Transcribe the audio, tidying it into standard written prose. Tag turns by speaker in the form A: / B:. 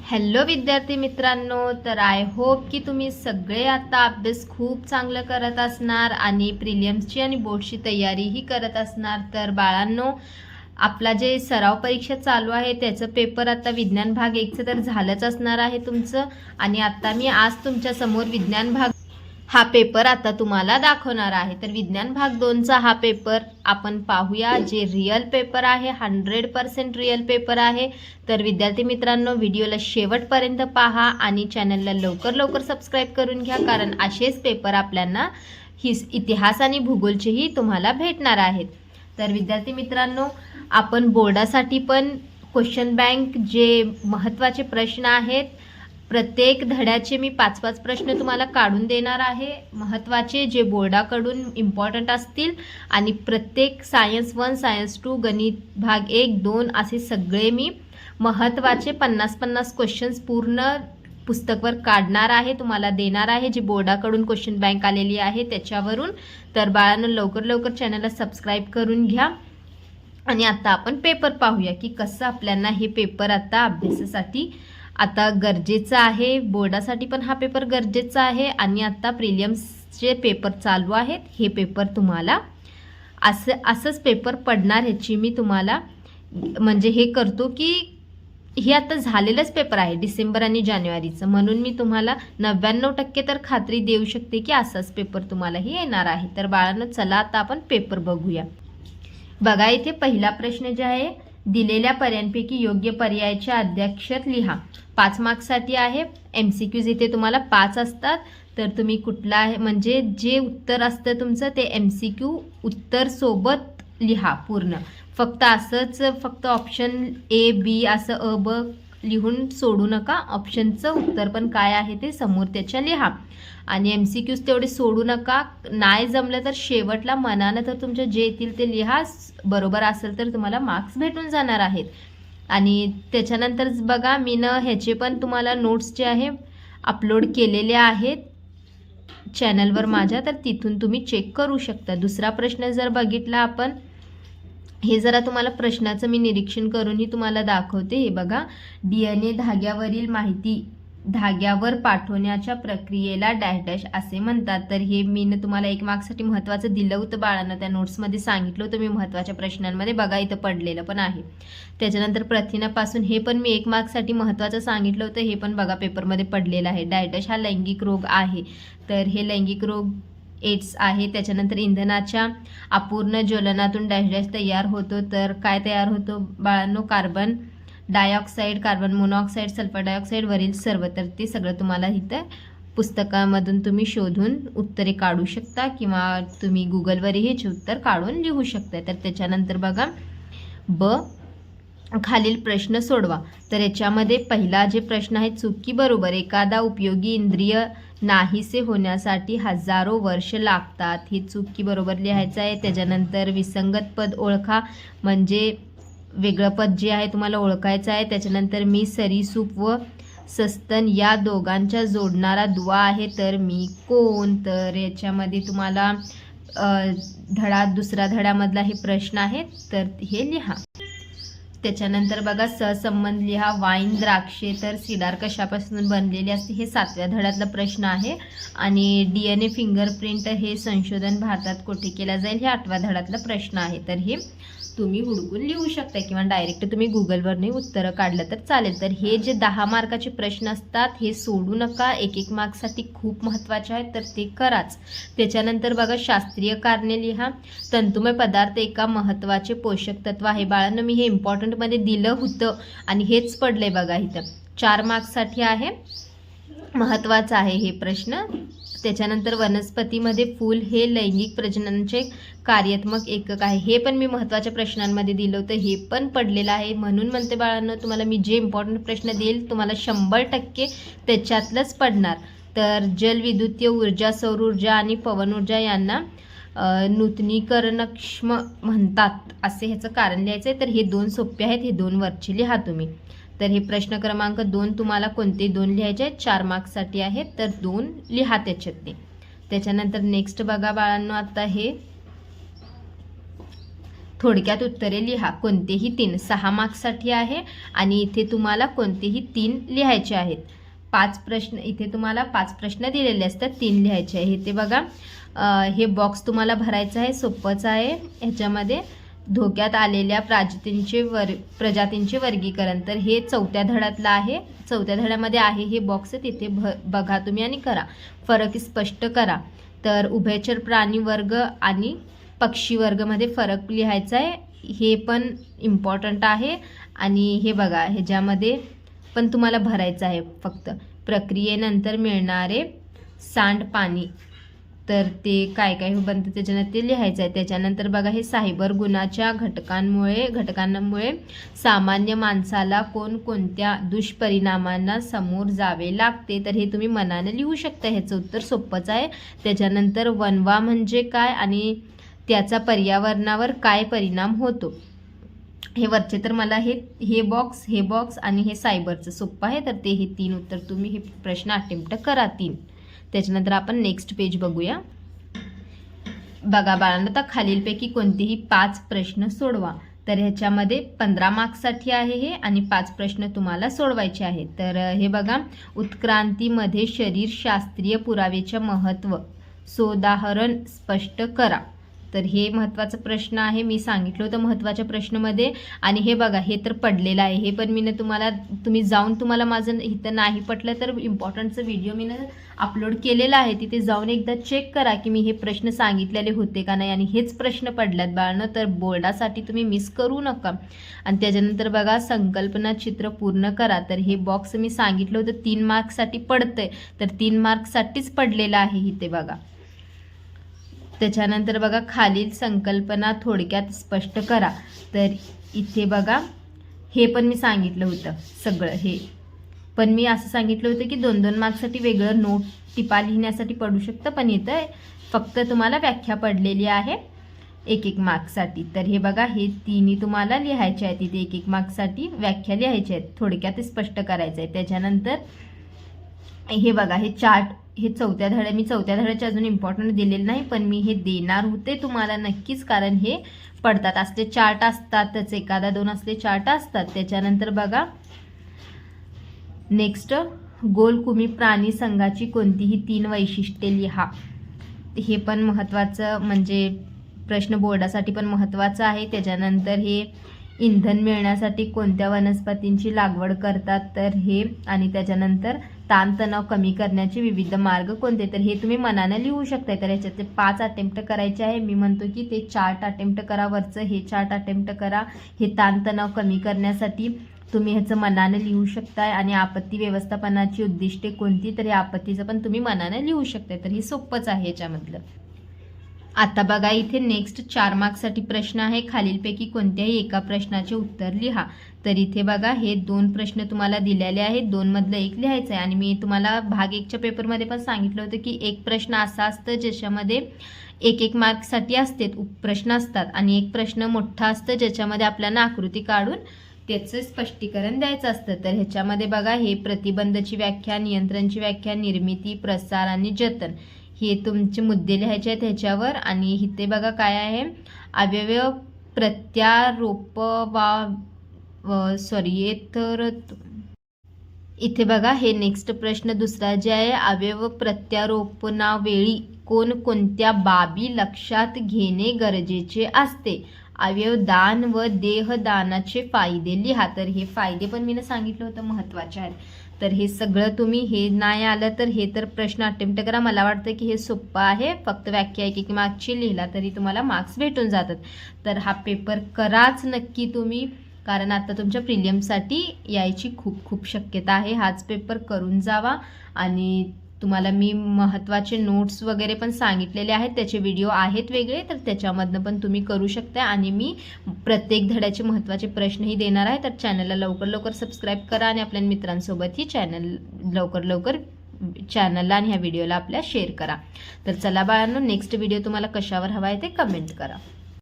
A: Hello विद्यार्थी मित्रांनो, तर आय होप की तुम्ही सगळे आता अभ्यास खूप चांगलं करत असणार आणि प्रिलियम्सची आणि बोर्डची तयारीही करत असणार। तर बाळांनो, आपला जे सराव परीक्षा चालू आहे त्याचं पेपर आता विज्ञान भाग 1चं तर झालंच असणार आहे तुमचं। आणि आता मी आज तुमच्या समोर विज्ञान भाग हा पेपर आता तुम्हाला दाखवणार आहे। तर विज्ञान भाग 2चा हा पेपर आपण पाहूया, जे रिअल पेपर आहे, 100% रिअल पेपर आहे। तर विद्यार्थी मित्रांनो, व्हिडिओला शेवटपर्यंत पहा आणि चॅनलला लवकर सबस्क्राईब करून घ्या, कारण असेच पेपर आपल्याला इतिहास आणि भूगोलचेही तुम्हाला भेटणार आहेत। तर विद्यार्थी मित्रांनो, आपण बोर्डासाठी पण क्वेश्चन बँक जे महत्त्वाचे प्रश्न आहेत, प्रत्येक धड्याचे मी 5-5 प्रश्न तुम्हाला काढून देणार आहे, महत्त्वाचे जे बोर्डाकडून इम्पॉर्टंट असतील। आणि प्रत्येक सायन्स 1, सायन्स 2, गणित भाग 1, 2 असे सगळे मी महत्त्वाचे 50-50 क्वेश्चन्स पूर्ण पुस्तकवर काढणार आहे, तुम्हाला देणार आहे, जी बोर्डाकडून क्वेश्चन बँक आलेली आहे त्याच्यावरून। तर बाळांनो, लवकर चॅनलला सबस्क्राईब करून घ्या। आणि आता आपण पेपर पाहूया की कसं आपल्याला हे पेपर आता अभ्यासासाठी आता गरजेचं आहे। बोर्डासाठी पण हा पेपर गरजेचा आहे आणि आता प्रिलियम्सचे पेपर चालू आहेत, हे पेपर तुम्हाला असंच पेपर पडणार ह्याची मी तुम्हाला म्हणजे हे करतो की हे आता झालेलंच पेपर आहे डिसेंबर आणि जानेवारीचं, म्हणून मी तुम्हाला 99% तर खात्री देऊ शकते की असाच पेपर तुम्हालाही येणार आहे। तर बाळांनो, चला आता आपण पेपर बघूया। बघा, इथे पहिला प्रश्न जे आहे, दिलेल्या पर्यायांपैकी योग्य पर्यायाचे आद्याक्षर लिहा। 5 मार्क्ससाठी आहे। MCQज इथे तुम्हाला 5 असतात, तर तुम्ही कुठला आहे म्हणजे जे उत्तर असतं तुमचं ते MCQ उत्तर सोबत लिहा पूर्ण। फक्त असंच फक्त ऑप्शन A B असं अ ब लिहून सोडू नका, ऑप्शनचं उत्तर पण काय आहे ते समोर त्याच्या लिहा। आणि MCQज तेवढे सोडू नका, नाही जमलं तर शेवटला मनानं तर तुमच्या जे येतील ते लिहा, बरोबर असेल तर तुम्हाला मार्क्स भेटून जाणार आहेत। आणि त्याच्यानंतर बघा, मी ह्याचे पण तुम्हाला नोट्स जे आहे अपलोड केलेले आहेत चॅनलवर माझ्या, तर तिथून तुम्ही चेक करू शकता। दुसरा प्रश्न जर बघितला आपण, हे जरा तुम्हाला प्रश्नाचं मी निरीक्षण करूनही तुम्हाला दाखवते। हे बघा, DNA धाग्यावरील माहिती धाग्यावर पाठवण्याच्या प्रक्रियेला डॅश डॅश असे म्हणतात। तर हे मी तुम्हाला 1 मार्क्ससाठी महत्त्वाचं दिलं होतं बाळांना, त्या नोट्समध्ये सांगितलं होतं मी महत्त्वाच्या प्रश्नांमध्ये, बघा इथं पडलेलं पण आहे। त्याच्यानंतर प्रथिनापासून हे पण मी 1 मार्क्ससाठी महत्त्वाचं सांगितलं होतं, हे पण बघा पेपरमध्ये पडलेलं आहे। डॅश डॅश हा लैंगिक रोग आहे, तर हे लैंगिक रोग एड्स आहे। त्याच्यानंतर इंधनाच्या अपूर्ण ज्वलनातून डॅश डॅश तयार होतो, तर काय तयार होतो बाळांनो? Carbon dioxide, carbon monoxide, sulphur dioxide वरील सर्व। तर ते सगळं तुम्हाला इथं पुस्तकामधून तुम्ही शोधून उत्तरे काढू शकता, किंवा तुम्ही गुगलवरही ह्याचे उत्तर काढून लिहू शकता। तर त्याच्यानंतर बघा, ब खालील प्रश्न सोडवा। तर याच्यामध्ये पहिला जे प्रश्न आहे, चूक की बरोबर? एखादा उपयोगी इंद्रिय नाहीसे होण्यासाठी हजारो वर्ष लागतात, हे चूक की बरोबर लिहायचं आहे। त्याच्यानंतर विसंगत पद ओळखा, म्हणजे वेगळं पद जे आहे तुम्हाला ओळखायचं आहे। त्याच्यानंतर मी सरीसृप व सस्तन या दोघांच्या जोडणारा दुवा आहे, तर मी कोण? तर याच्यामध्ये तुम्हाला दुसरा धड्यामधला हे प्रश्न आहे, तर हे लिहा। त्याच्यानंतर बघा, सहसंबंध लिहा। वाईन द्राक्षे तर सिडार कशापासून बनलेले असते, हे 7व्या धड्यातला प्रश्न आहे। आणि DNA फिंगरप्रिंट हे संशोधन भारतात कोठे केला जाईल, हे 8व्या धड्यातला प्रश्न आहे। तर हे तुम्ही हुडकून लिहू शकता, किंवा डायरेक्ट तुम्ही गुगलवरने उत्तरं काढलं तर चालेल। तर हे जे 10 मार्काचे प्रश्न असतात हे सोडू नका, 1-1 मार्क्ससाठी खूप महत्त्वाचे आहेत, तर ते कराच। त्याच्यानंतर बघा, शास्त्रीय कारणे लिहा। तंतुमय पदार्थ एका महत्त्वाचे पोषक तत्व आहे। बाळांनो, मी हे इम्पॉर्टंटमध्ये दिलं होतं आणि हेच पडलंय बघा इथं, 4 मार्क्ससाठी आहे, महत्त्वाचं आहे हे प्रश्न। त्याच्यानंतर वनस्पतीमध्ये फूल हे लैंगिक प्रजननाचे कार्यात्मक एकक आहे, हे पण मी महत्त्वाच्या प्रश्नांमध्ये दिलं होतं, हे पण पडलेलं आहे। म्हणून म्हणते बाळांनो, तुम्हाला मी जे इम्पॉर्टंट प्रश्न देईल तुम्हाला 100% त्याच्यातलंच पडणार। तर जलविद्युतीय ऊर्जा, सौर ऊर्जा आणि पवन ऊर्जा यांना नूतनीकरणक्षम म्हणतात, असे ह्याचं कारण लिहायचं आहे। तर हे 2 सोपे आहेत, हे 2 वरचे लिहा तुम्ही। तर हे प्रश्न क्रमांक 2 तुम्हाला कोणते 2 लिहायचे आहेत? 4 मार्क्ससाठी आहेत, तर 2 लिहा त्याच्यातले। त्याच्यानंतर नेक्स्ट बघा बाळांनो, आता हे थोडक्यात उत्तरे लिहा. कोणतेही 3, 6 मार्क्ससाठी आहे आणि इथे तुम्हाला कोणतेही 3 लिहायचे आहेत. 5 प्रश्न इथे तुम्हाला 5 प्रश्न दिलेले असतात, 3 लिहायचे आहे. ते बघा हे बॉक्स तुम्हाला भरायचं आहे, सोपंच आहे. ह्याच्यामध्ये धोक्यात आलेल्या प्रजातींचे वर्गीकरण, तर हे 4थ्या धड्यातलं आहे. 4थ्या धड्यामध्ये आहे हे बॉक्स, तिथे बघा तुम्ही आणि करा. फरक स्पष्ट करा. तर उभयचर प्राणी वर्ग आणि पक्षी वर्गमध्ये फरक लिहायचा आहे, हे पण इम्पॉर्टंट आहे. आणि हे बघा ह्याच्यामध्ये पण तुम्हाला भरायचं आहे फक्त प्रक्रियेनंतर मिळणारे सांडपाणी, तर ते काय काय बनतं त्याच्यानंतर ते लिहायचं आहे. त्याच्यानंतर बघा हे सायबर गुन्ह्याच्या घटकांमुळे सामान्य माणसाला कोणकोणत्या दुष्परिणामांना समोर जावे लागते, तर हे तुम्ही मनाने लिहू शकता. ह्याचं उत्तर सोपंच आहे. त्याच्यानंतर वणवा म्हणजे काय आणि त्याचा पर्यावरणावर काय परिणाम होतो, हे वरचे तर मला हे बॉक्स आणि हे सायबरचं सोपं आहे. तर ते हे 3 उत्तर तुम्ही हे प्रश्न अटेम्प्ट करा 3. त्याच्यानंतर आपण नेक्स्ट पेज बघूया. बघा बाळांनो, आता खालीलपैकी कोणतेही 5 प्रश्न सोडवा. तर ह्याच्यामध्ये 15 मार्क्ससाठी आहे हे आणि 5 प्रश्न तुम्हाला सोडवायचे आहेत. तर हे बघा, उत्क्रांतीमध्ये शरीरशास्त्रीय पुरावेचे महत्त्व सोदाहरण स्पष्ट करा. तर हे महत्त्वाचा प्रश्न आहे, मी सांगितलं होतं महत्त्वाच्या प्रश्नामध्ये. आणि हे बघा हे तर पडलेलं आहे, हे पण मी तुम्ही जाऊन तुम्हाला माझं इथं नाही पटलं तर इम्पॉर्टंटचं व्हिडिओ मी अपलोड केलेला आहे, तिथे जाऊन एकदा चेक करा की मी हे प्रश्न सांगितलेले होते का नाही आणि हेच प्रश्न पडल्यात बाळांनो. तर बोर्डासाठी तुम्ही मिस करू नका. आणि त्याच्यानंतर बघा संकल्पना चित्र पूर्ण करा. तर हे बॉक्स मी सांगितलं होतं 3 मार्क्ससाठी पडतंय, तर 3 मार्क्ससाठीच पडलेलं आहे इथे बघा. त्याच्यानंतर बघा खालील संकल्पना थोडक्यात स्पष्ट करा. तर इथे बघा हे पण मी सांगितलं होतं सगळं, हे पण मी असं सांगितलं होतं की 2-2 मार्क्ससाठी वेगळं नोट टिपा लिहिण्यासाठी पडू शकतं, पण इथं फक्त तुम्हाला व्याख्या पडलेली आहे 1-1 मार्क्ससाठी. तर हे बघा हे 3 तुम्हाला लिहायचे आहेत, इथे 1-1 मार्क्ससाठी व्याख्या लिहायच्या आहेत, थोडक्यात स्पष्ट करायचं आहे. त्याच्यानंतर हे बघा हे चार्ट, हे 4थ्या धड्या, मी 4थ्या धड्याचे अजून इम्पॉर्टंट दिलेलं नाही, पण मी हे देणार होते तुम्हाला नक्कीच, कारण हे पडतात असले चार्ट असतातच, 1-2 असले चार्ट असतात. त्याच्यानंतर बघा नेक्स्ट, गोलकुमी प्राणी संघाची कोणतीही 3 वैशिष्ट्ये लिहा. हे पण महत्त्वाचं, म्हणजे प्रश्न बोर्डासाठी पण महत्त्वाचं आहे. त्याच्यानंतर हे इंधन मिळण्यासाठी कोणत्या वनस्पतींची लागवड करतात, तर हे. आणि त्याच्यानंतर ताणतणाव कमी करण्याचे विविध मार्ग कोणते, तर हे तुम्ही मनाने लिहू शकता. तर याच्यात 5 अटेम्प्ट करायचे आहे. मी म्हणतो की ते चार्ट अटेम्प्ट करा, वरचं हे चार्ट अटेम्प्ट करा. हे ताणतणाव कमी करण्यासाठी तुम्ही ह्याचं मनाने लिहू शकताय. आणि आपत्ती व्यवस्थापनाची उद्दिष्टे कोणती, तर हे आपत्तीचं पण तुम्ही मनाने लिहू शकताय. तर हे सोपंच आहे याच्यामधलं. आता बघा इथे नेक्स्ट 4 मार्क्ससाठी प्रश्न आहे. खालीलपैकी कोणत्याही एका प्रश्नाचे उत्तर लिहा. तर इथे बघा हे 2 प्रश्न तुम्हाला दिलेले आहेत, 2 मधलं 1 लिहायचं आहे. आणि मी तुम्हाला भाग 1च्या पेपरमध्ये पण सांगितलं होतं की एक प्रश्न असा असतं ज्याच्यामध्ये 1-1 मार्क्ससाठी असते प्रश्न असतात, आणि एक प्रश्न मोठा असतं ज्याच्यामध्ये आपल्याला आकृती काढून त्याचं स्पष्टीकरण द्यायचं असतं. तर ह्याच्यामध्ये बघा हे प्रतिबंधची व्याख्या, नियंत्रणची व्याख्या, निर्मिती, प्रसार आणि जतन, हे तुमचे मुद्दे लिहायचे आहेत ह्याच्यावर. आणि इथे बघा काय आहे, अवयव इथे बघा हे नेक्स्ट प्रश्न दुसरा जे आहे, अवयव प्रत्यारोपणावेळी कोणकोणत्या बाबी लक्षात घेणे गरजेचे असते. अवयवदान व देहदानाचे फायदे लिहा. तर हे फायदे पण मी सांगितलं होतं महत्त्वाचे आहेत. तर हे सगळं तुम्ही, हे नाही आलं तर हे तर प्रश्न अटेम्प्ट करा. मला वाटतं की हे सोपं आहे, फक्त व्याख्या 1-1 मार्क्सची लिहिला तरी तुम्हाला मार्क्स भेटून जातात. तर हा पेपर कराच नक्की तुम्ही, कारण आता तुमच्या प्रिलियमसाठी यायची खूप खूप शक्यता आहे. हाच पेपर करून जावा. आणि तुम्हाला मी महत्त्वाचे नोट्स वगैरे पण सांगितलेले आहेत, त्याचे व्हिडिओ आहेत वेगळे, तर त्याच्यामधनं पण तुम्ही करू शकता. आणि मी प्रत्येक धड्याचे महत्त्वाचे प्रश्नही देणार आहे. तर चॅनलला लवकर लवकर सबस्क्राईब करा आणि आपल्या मित्रांसोबतही लवकर चॅनलला आणि ह्या व्हिडिओला आपल्या शेअर करा. तर चला बाळांनो, नेक्स्ट व्हिडिओ तुम्हाला कशावर हवा आहे ते कमेंट करा.